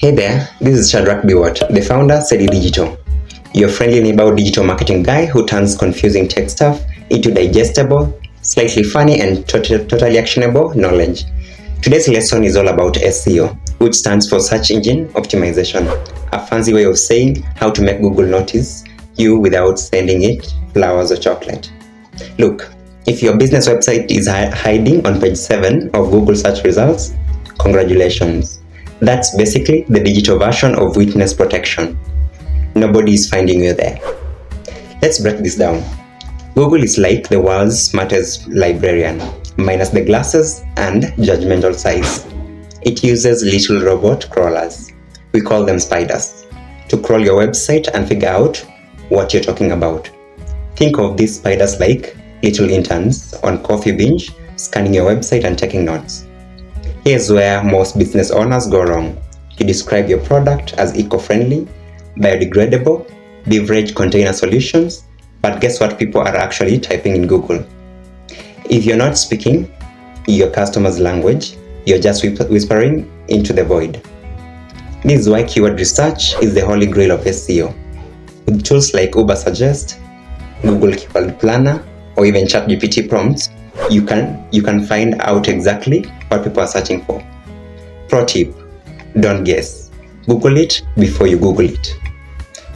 Hey there, this is Shadrach Biwott, the founder of SEO Digital, your friendly neighborhood digital marketing guy who turns confusing tech stuff into digestible, slightly funny and totally actionable knowledge. Today's lesson is all about SEO, which stands for Search Engine Optimization, a fancy way of saying how to make Google notice you without sending it flowers or chocolate. Look, if your business website is hiding on page 7 of Google search results, congratulations. That's basically the digital version of witness protection. Nobody is finding you there. Let's break this down. Google is like the world's smartest librarian, minus the glasses and judgmental size. It uses little robot crawlers. We call them spiders, to crawl your website and figure out what you're talking about. Think of these spiders like little interns on coffee binge, scanning your website and taking notes. Here's where most business owners go wrong. You describe your product as eco-friendly, biodegradable, beverage container solutions, but guess what people are actually typing in Google? If you're not speaking your customer's language, you're just whispering into the void. This is why keyword research is the holy grail of SEO. With tools like Uber Suggest, Google Keyword Planner, or even ChatGPT prompts, you can find out exactly what people are searching for. Pro tip: don't guess. Google it before you Google it.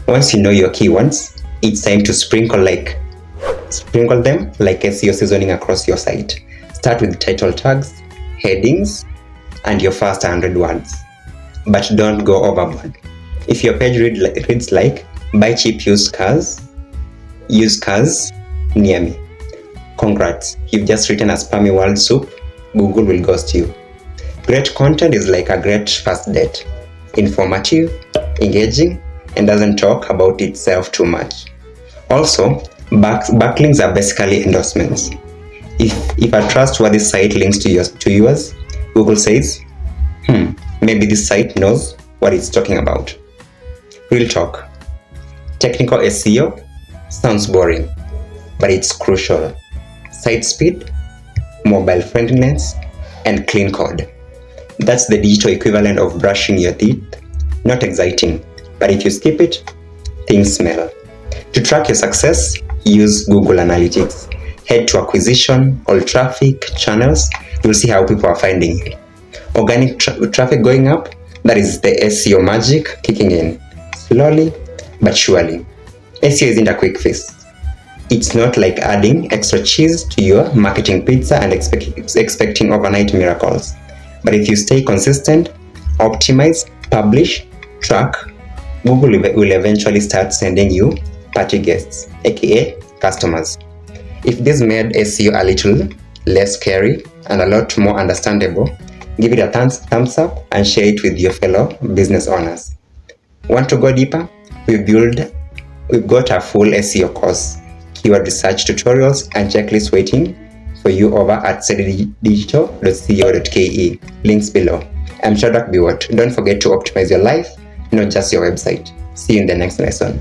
Once you know your keywords, it's time to sprinkle them like SEO seasoning across your site. Start with title tags, headings, and your first 100 words. But don't go overboard. If your page reads like "buy cheap used cars near me," congrats, you've just written a spammy word soup. Google will ghost you. Great content is like a great first date. Informative, engaging, and doesn't talk about itself too much. Also, backlinks are basically endorsements. If a trustworthy site links to yours, Google says, maybe this site knows what it's talking about. Real talk. Technical SEO sounds boring, but it's crucial. Site speed, mobile friendliness, and clean code. That's the digital equivalent of brushing your teeth. Not exciting, but if you skip it, things smell. To track your success, use Google Analytics. Head to acquisition, all traffic, channels. You'll see how people are finding you. Organic traffic going up, that is the SEO magic kicking in. Slowly but surely. SEO isn't a quick fix. It's not like adding extra cheese to your marketing pizza and expecting overnight miracles. But if you stay consistent, optimize, publish, track, Google will eventually start sending you party guests, aka customers. If this made SEO a little less scary and a lot more understandable, give it a thumbs up and share it with your fellow business owners. Want to go deeper? We've got a full SEO course, keyword research tutorials and checklists waiting for you over at sedigital.co.ke. Links below. I'm Shadrach Biwott. Don't forget to optimize your life, not just your website. See you in the next lesson.